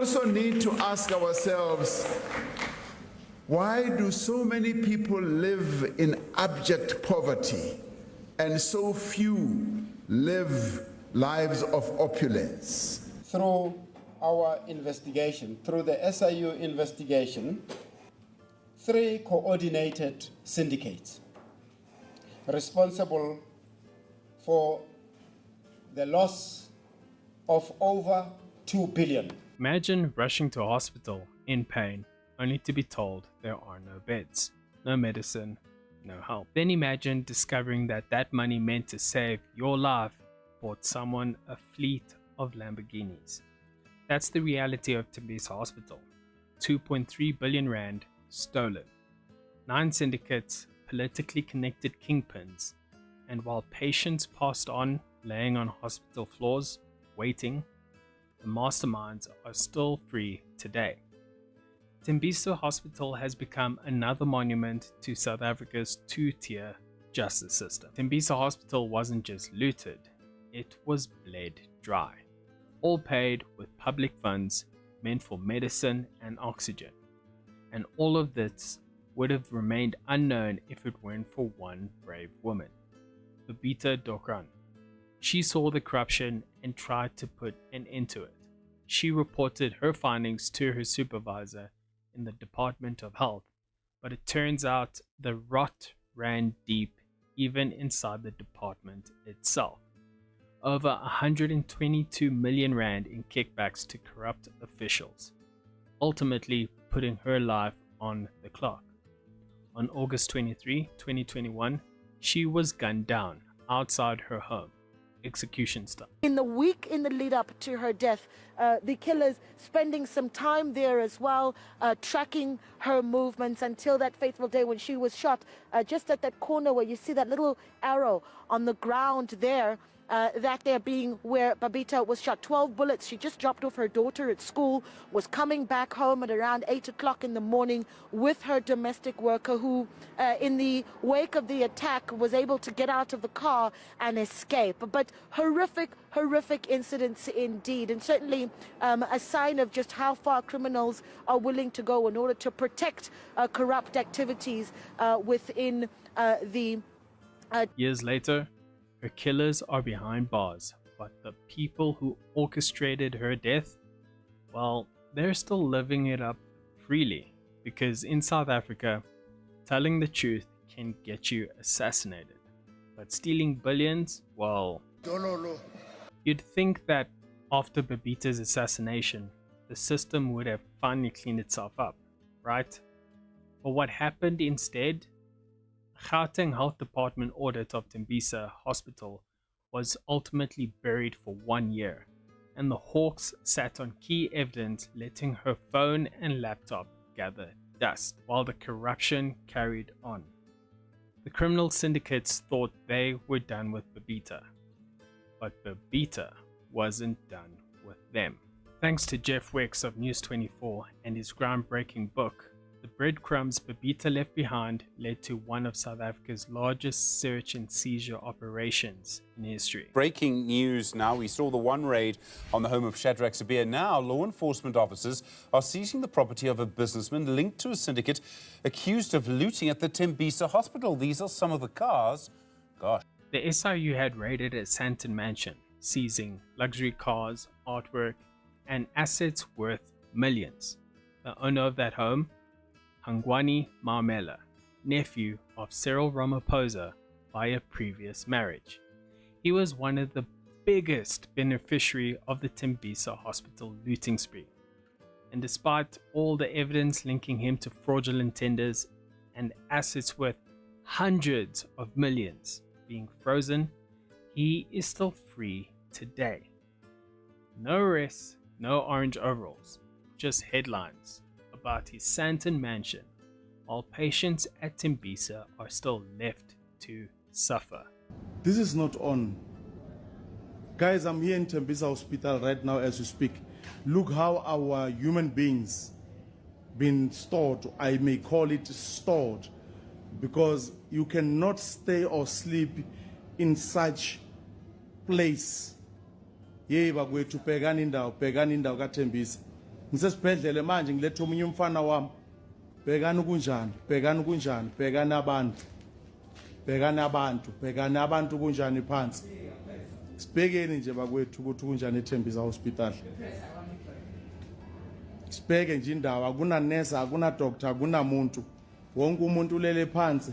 Also need to ask ourselves, why do so many people live in abject poverty and so few live lives of opulence? Through our investigation, through the SIU investigation, 3 coordinated syndicates responsible for the loss of over 2 billion. Imagine rushing to a hospital in pain only to be told there are no beds, no medicine, no help. Then imagine discovering that that money meant to save your life bought someone a fleet of Lamborghinis. That's the reality of Tembisa Hospital. 2.3 billion rand stolen. 9 syndicates, politically connected kingpins, and while patients passed on laying on hospital floors, waiting, the masterminds are still free today. Tembisa Hospital has become another monument to South Africa's two-tier justice system. Tembisa Hospital wasn't just looted, it was bled dry. All paid with public funds meant for medicine and oxygen. And all of this would have remained unknown if it weren't for one brave woman, Babita Dokran. She saw the corruption and tried to put an end to it. She reported her findings to her supervisor in the Department of Health, but it turns out the rot ran deep even inside the department itself. Over 122 million rand in kickbacks to corrupt officials, ultimately putting her life on the clock. On August 23, 2021, she was gunned down outside her home, execution style. In the week in the lead up to her death, the killers spending some time there as well, tracking her movements until that fateful day when she was shot, just at that corner where you see that little arrow on the ground there. That there being where Babita was shot. 12 bullets. She just dropped off her daughter at school, was coming back home at around 8 o'clock in the morning with her domestic worker who, in the wake of the attack, was able to get out of the car and escape. But horrific incidents indeed, and certainly a sign of just how far criminals are willing to go in order to protect corrupt activities within the... Years later, her killers are behind bars, but the people who orchestrated her death, well, they're still living it up freely, because in South Africa, telling the truth can get you assassinated. But stealing billions, well, you'd think that after Babita's assassination, the system would have finally cleaned itself up, right? But what happened instead? Gauteng Health Department audit of Tembisa Hospital was ultimately buried for 1 year, and the Hawks sat on key evidence, letting her phone and laptop gather dust while the corruption carried on. The criminal syndicates thought they were done with Babita, but Babita wasn't done with them. Thanks to Jeff Wex of News 24 and his groundbreaking book, The Breadcrumbs Babita Left Behind led to one of South Africa's largest search and seizure operations in history. Breaking news now. We saw the one raid on the home of Shadrach Sabir. Now, law enforcement officers are seizing the property of a businessman linked to a syndicate accused of looting at the Tembisa Hospital. These are some of the cars. Gosh. The SIU had raided a Sandton mansion, seizing luxury cars, artwork, and assets worth millions. The owner of that home, Hangwani Maumela, nephew of Cyril Ramaphosa by a previous marriage. He was one of the biggest beneficiary of the Tembisa Hospital looting spree. And despite all the evidence linking him to fraudulent tenders and assets worth hundreds of millions being frozen, he is still free today. No arrests, no orange overalls, just headlines about his Sandton mansion, while patients at Tembisa are still left to suffer. This is not on. Guys, I'm here in Tembisa Hospital right now as we speak. Look how our human beings been stored. I may call it stored, because you cannot stay or sleep in such place. Yeba kwethu bhekani indawo kaTembisa. ngisesibhedlele manje ngilethe omunye umfana wami bhekani kunjani bhekani kunjani bhekani abantu bhekani abantu bhekani abantu kunjani phansi sibhekeni nje bakwethu ukuthi kunjani eTembisa Hospital sibheke nje indawo akuna nurse akuna doctor akuna muntu wonke umuntu ulele phansi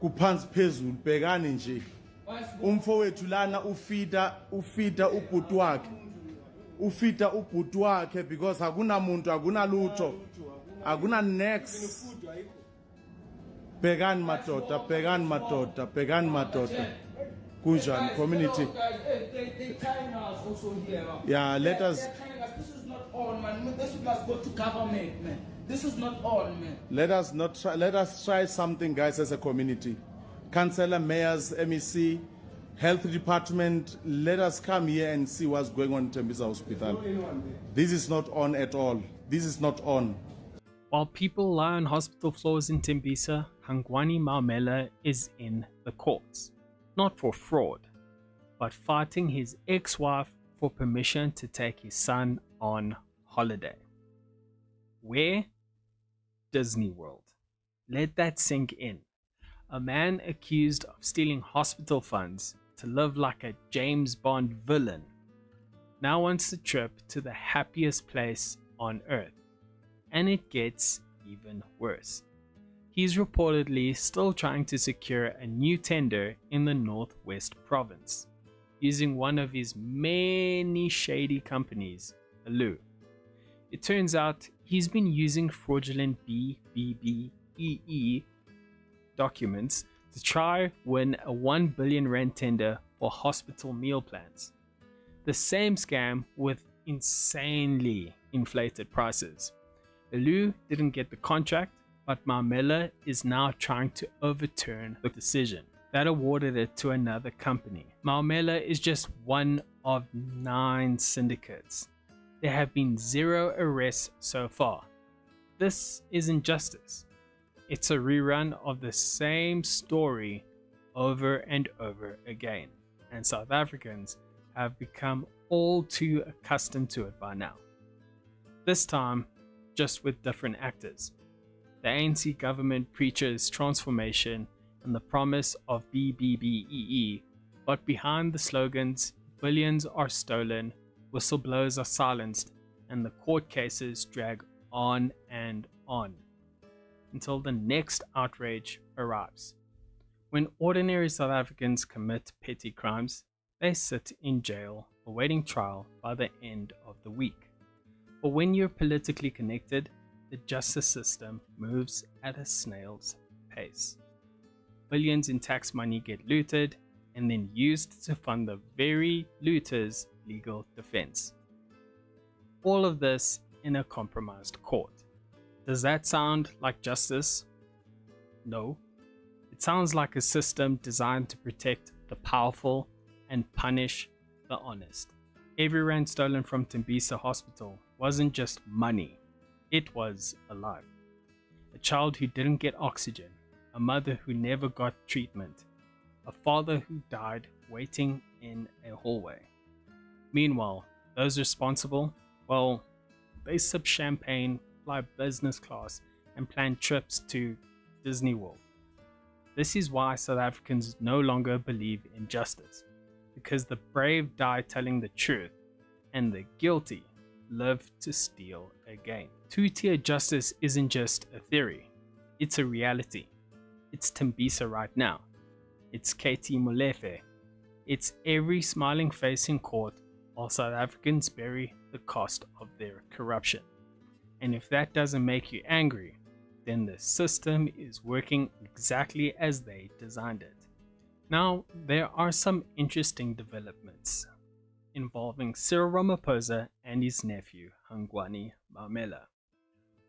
kuphansi phezulu bhekani nje umfowethu lana ufida ubhuti wakhe ufida ubhuti wakhe because akuna muntu akuna lutho akuna next bhekani madoda bhekani madoda bhekani madoda kunjani community They telling us also here. yeah let us They're telling us this is not all, man. This must go to government, man. This is not all, man. let us try something, guys, as a community. Councillor, mayors, MEC, health department, let us come here and see what's going on in Tembisa Hospital. This is not on at all. This is not on. While people lie on hospital floors in Tembisa, Hangwani Maumela is in the courts. Not for fraud, but fighting his ex-wife for permission to take his son on holiday. Where? Disney World. Let that sink in. A man accused of stealing hospital funds to live like a James Bond villain now wants a trip to the happiest place on earth. And it gets even worse. He's reportedly still trying to secure a new tender in the Northwest Province, using one of his many shady companies, Alu. It turns out he's been using fraudulent BBBEE documents to try win a 1 billion rand tender for hospital meal plans. The same scam with insanely inflated prices. Alu didn't get the contract, but Maumela is now trying to overturn the decision that awarded it to another company. Maumela is just one of 9 syndicates. There have been 0 arrests so far. This isn't justice. It's a rerun of the same story over and over again, and South Africans have become all too accustomed to it by now. This time, just with different actors. The ANC government preaches transformation and the promise of BBBEE, but behind the slogans, billions are stolen, whistleblowers are silenced, and the court cases drag on and on until the next outrage arrives. When ordinary South Africans commit petty crimes, they sit in jail awaiting trial by the end of the week. But when you're politically connected, the justice system moves at a snail's pace. Billions in tax money get looted and then used to fund the very looters' legal defense. All of this in a compromised court. Does that sound like justice? No. It sounds like a system designed to protect the powerful and punish the honest. Every rand stolen from Tembisa Hospital wasn't just money. It was a life. A child who didn't get oxygen, a mother who never got treatment, a father who died waiting in a hallway. Meanwhile, those responsible, well, they sip champagne, fly business class, and plan trips to Disney World. This is why South Africans no longer believe in justice, because the brave die telling the truth, and the guilty live to steal again. Two-tier justice isn't just a theory, it's a reality. It's Tembisa right now. It's KT Molefe. It's every smiling face in court while South Africans bury the cost of their corruption. And if that doesn't make you angry, then the system is working exactly as they designed it. Now, there are some interesting developments involving Cyril Ramaphosa and his nephew, Hangwani Maumela.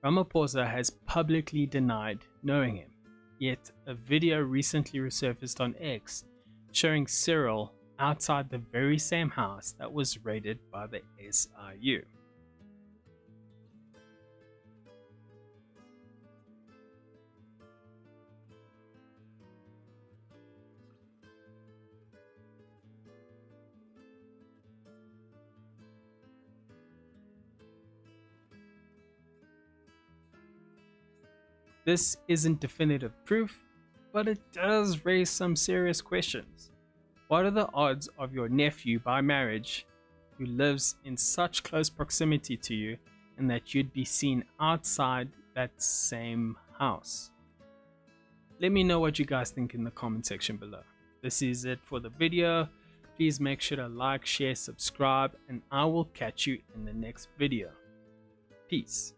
Ramaphosa has publicly denied knowing him, yet a video recently resurfaced on X showing Cyril outside the very same house that was raided by the SIU. This isn't definitive proof, but it does raise some serious questions. What are the odds of your nephew by marriage, who lives in such close proximity to you, and that you'd be seen outside that same house? Let me know what you guys think in the comment section below. This is it for the video. Please make sure to like, share, subscribe, and I will catch you in the next video. Peace.